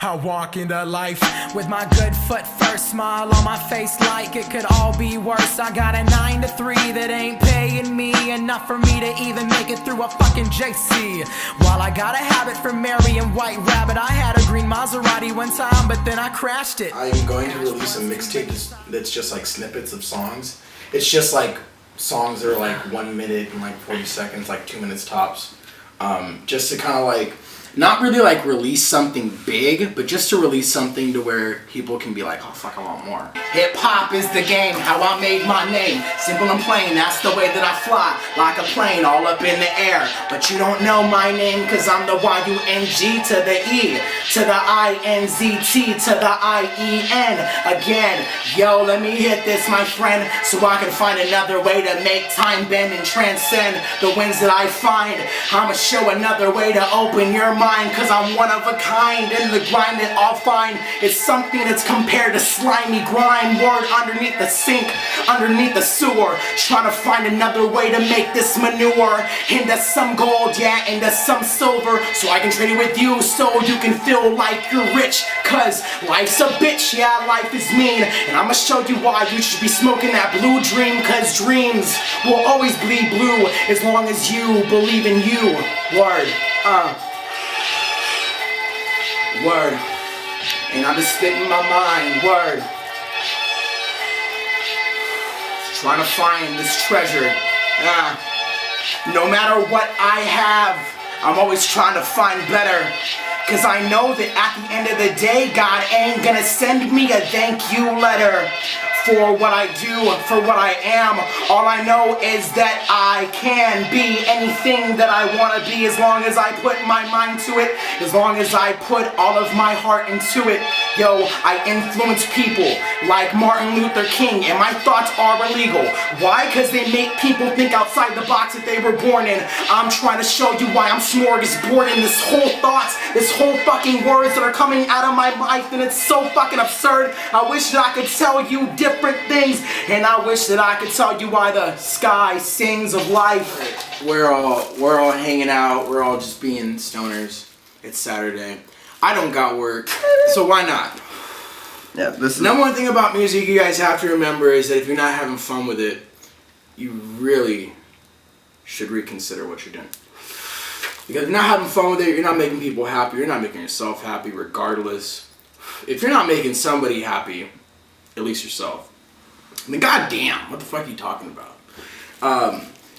I walk into life with my good foot first, smile on my face like it could all be worse. I got a 9 to 3 that ain't paying me enough for me to even make it through a fucking JC. While I got a habit for Mary and White Rabbit, I had a green Maserati one time, but then I crashed it. I'm going to release a mixtape that's just like snippets of songs. It's just like songs that are like 1 minute and like 40 seconds, like 2 minutes tops. Just to kind of like, not really like release something big, but just to release something to where people can be like, oh fuck, I want more. Hip hop is the game, how I made my name. Simple and plain, that's the way that I fly. Like a plane all up in the air. But you don't know my name, cause I'm the Y-U-N-G to the E, to the I-N-Z-T, to the I-E-N. Again, yo, let me hit this, my friend, so I can find another way to make time bend and transcend the winds that I find. I'ma show another way to open your mind, cause I'm one of a kind, and the grind that I'll find is something that's compared to slimy grime. Word underneath the sink, underneath the sewer, trying to find another way to make this manure into some gold, yeah, into some silver, so I can trade it with you, so you can feel like you're rich, cause life's a bitch, yeah, life is mean, and I'ma show you why you should be smoking that blue dream, cause dreams will always bleed blue as long as you believe in you. Word, word, and I'm just spitting my mind, word. Trying to find this treasure. No matter what I have, I'm always trying to find better. Cause I know that at the end of the day, God ain't gonna send me a thank you letter for what I do, for what I am. All I know is that I can be anything that I want to be as long as I put my mind to it, as long as I put all of my heart into it. Yo, I influence people like Martin Luther King, and my thoughts are illegal. Why? Because they make people think outside the box that they were born in. I'm trying to show you why I'm smorgasbord in this whole thoughts, this whole fucking words that are coming out of my mouth, and it's so fucking absurd. I wish that I could tell you different things, and I wish that I could tell you why the sky sings of life. We're all hanging out, we're all just being stoners. It's Saturday. I don't got work, so why not? Yeah, this is... Number one thing about music you guys have to remember is that if you're not having fun with it, you really should reconsider what you're doing. Because if you're not having fun with it, you're not making people happy, you're not making yourself happy regardless. If you're not making somebody happy, at least yourself. I mean, goddamn, what the fuck are you talking about?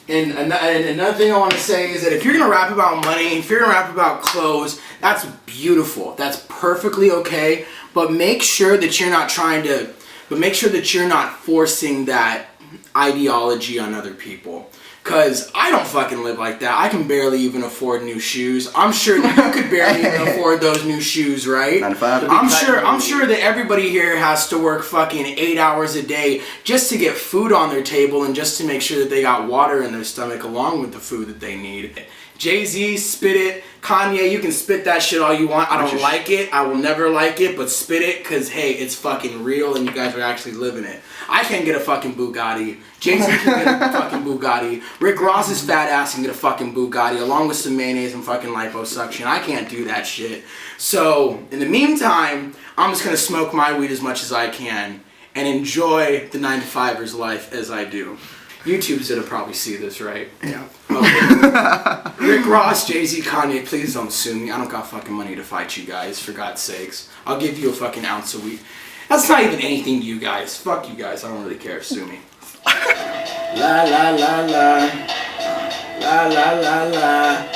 And another thing I want to say is that if you're going to rap about money, if you're going to rap about clothes, that's beautiful. That's perfectly okay. But make sure that you're not make sure that you're not forcing that ideology on other people. Cause I don't fucking live like that. I can barely even afford new shoes. I'm sure that you could barely even afford those new shoes, right? I'm sure that everybody here has to work fucking 8 hours a day just to get food on their table and just to make sure that they got water in their stomach along with the food that they need. Jay-Z, spit it. Kanye, you can spit that shit all you want. I don't like it. I will never like it, but spit it because, hey, it's fucking real and you guys are actually living it. I can't get a fucking Bugatti. Jay-Z can get a fucking Bugatti. Rick Ross's fat ass can get a fucking Bugatti along with some mayonnaise and fucking liposuction. I can't do that shit. So, in the meantime, I'm just going to smoke my weed as much as I can and enjoy the 9-to-5er's life as I do. YouTube's gonna probably see this, right? Yeah. Okay. Rick Ross, Jay-Z, Kanye, please don't sue me. I don't got fucking money to fight you guys, for God's sakes. I'll give you a fucking ounce of weed. That's not even anything to you guys. Fuck you guys. I don't really care. Sue me. La la la la. La la la la.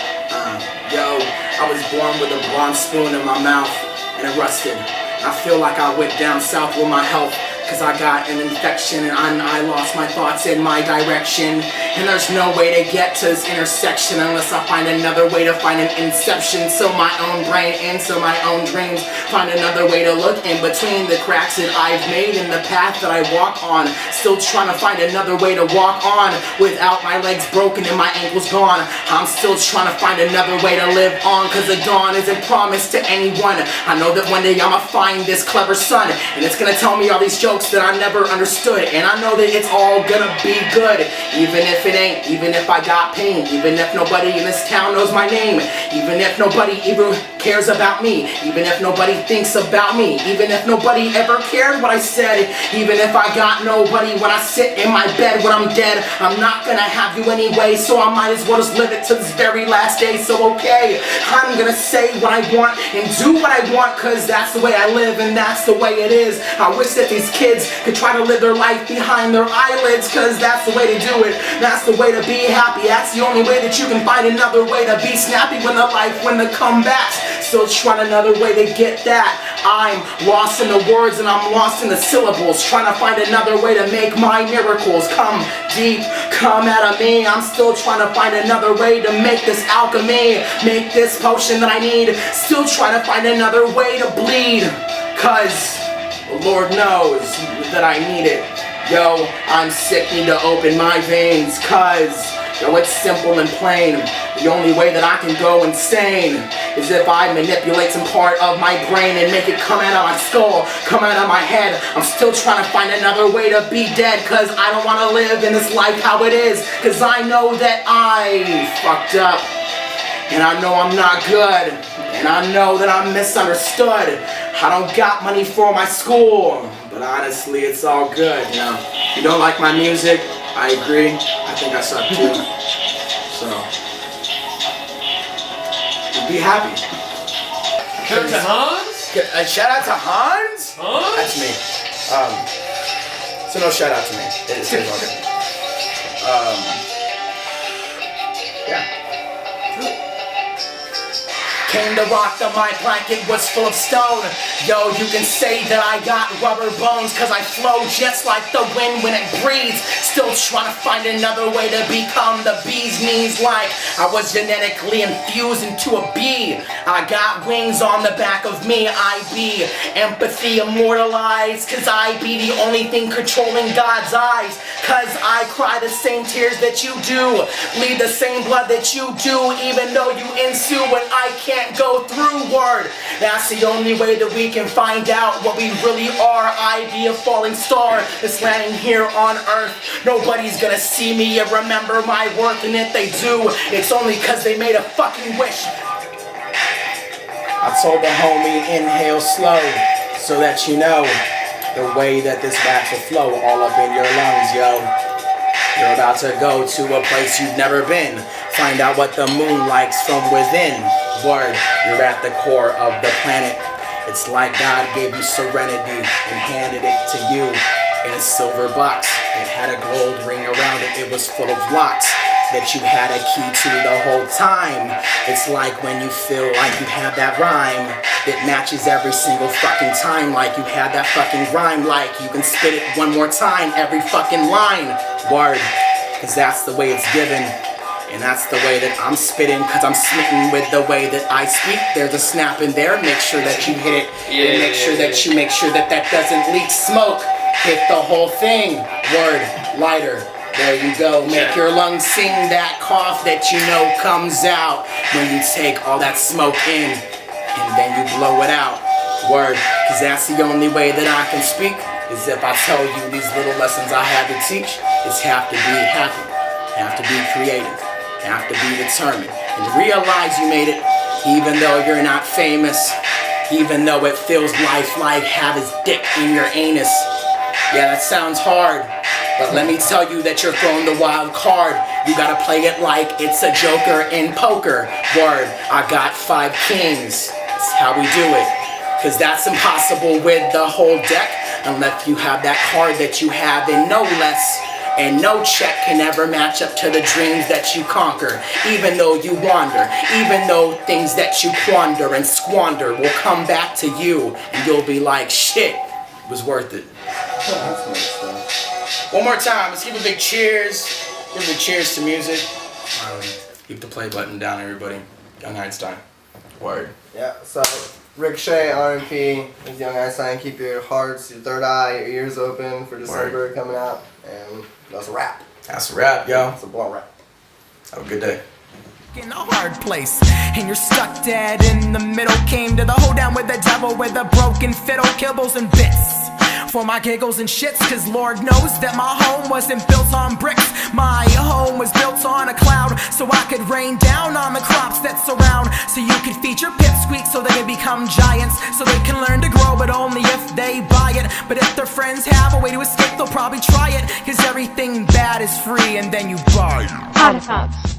Yo, I was born with a bronze spoon in my mouth and it rusted. I feel like I went down south with my health. Cause I got an infection and I lost my thoughts in my direction. And there's no way to get to this intersection unless I find another way to find an inception. So my own brain and so my own dreams find another way to look in between the cracks that I've made in the path that I walk on. Still trying to find another way to walk on without my legs broken and my ankles gone. I'm still trying to find another way to live on, cause the dawn isn't promised to anyone. I know that one day I'ma find this clever son and it's gonna tell me all these jokes that I never understood, and I know that it's all gonna be good, even if it ain't, even if I got pain, even if nobody in this town knows my name, even if nobody even cares about me, even if nobody thinks about me, even if nobody ever cared what I said, even if I got nobody when I sit in my bed when I'm dead. I'm not gonna have you anyway, so I might as well just live it to this very last day. So okay, I'm gonna say what I want and do what I want, cause that's the way I live and that's the way it is. I wish that these kids could try to live their life behind their eyelids, cause that's the way to do it. That's the way to be happy. That's the only way that you can find another way to be snappy when the comebacks. Still trying another way to get that. I'm lost in the words and I'm lost in the syllables, trying to find another way to make my miracles come deep, come out of me. I'm still trying to find another way to make this alchemy, make this potion that I need. Still trying to find another way to bleed, cause the Lord knows that I need it. Yo, I'm sick, need to open my veins, cause yo, it's simple and plain. The only way that I can go insane is if I manipulate some part of my brain and make it come out of my skull, come out of my head. I'm still trying to find another way to be dead, cause I don't want to live in this life how it is, cause I know that I fucked up, and I know I'm not good, and I know that I'm misunderstood. I don't got money for my school, but honestly it's all good, you know. You don't like my music, I agree, I think I suck too. So, be happy. Shout out to Hans? Shout out to Hans? Hans? That's me. So no shout out to me. It's all good. Yeah. Came to rock the mic like it was full of stone. Yo, you can say that I got rubber bones, cause I flow just like the wind when it breathes. Still trying to find another way to become the bee's knees, like I was genetically infused into a bee. I got wings on the back of me. I be empathy immortalized, cause I be the only thing controlling God's eyes. Cause I cry the same tears that you do, bleed the same blood that you do, even though you ensue when I can't go through word. That's the only way that we can find out what we really are. I be a falling star that's landing here on earth. Nobody's gonna see me and remember my worth, and if they do, it's only cause they made a fucking wish. I told the homie inhale slow, so that you know the way that this rap will flow all up in your lungs, yo. You're about to go to a place you've never been. Find out what the moon likes from within. Word, you're at the core of the planet. It's like God gave you serenity and handed it to you in a silver box. It had a gold ring around it. It was full of locks that you had a key to the whole time. It's like when you feel like you have that rhyme that matches every single fucking time, like you had that fucking rhyme, like you can spit it one more time every fucking line. Word, cause that's the way it's given. And that's the way that I'm spitting, cause I'm smitten with the way that I speak. There's a snap in there, make sure that you hit it. And make sure that that doesn't leak smoke. Hit the whole thing. Word, lighter. There you go. Make your lungs sing that cough that you know comes out when you take all that smoke in and then you blow it out. Word, cause that's the only way that I can speak, is if I tell you these little lessons I had to teach. Is have to be happy, have to be creative, have to be determined, and realize you made it, even though you're not famous, even though it feels like have his dick in your anus. Yeah, that sounds hard, but let me tell you that you're throwing the wild card. You gotta play it like it's a joker in poker. Word, I got 5 kings. That's how we do it, cause that's impossible with the whole deck, unless you have that card that you have and no less. And no check can ever match up to the dreams that you conquer. Even though you wander, even though things that you quander and squander will come back to you, and you'll be like, shit, it was worth it. One more time, let's give a big cheers. Give a big cheers to music. Keep the play button down, everybody. Yung Einztien. Word. Yeah, so Ricochet, RMP, with Yung Einztien. Keep your hearts, your third eye, your ears open for December coming out. And that's a wrap. That's a wrap, yo. That's a blunt wrap. Have a good day. In a hard place, and you're stuck dead in the middle. Came to the hoedown with the devil with a broken fiddle, kibbles and bits. for my giggles and shits, cause Lord knows that my home wasn't built on bricks. My home was built on a cloud, so I could rain down on the crops that surround. So you could feed your pipsqueaks so they can become giants, so they can learn to grow, but only if they buy it. But if their friends have a way to escape, they'll probably try it, cause everything bad is free and then you buy it. Artifacts.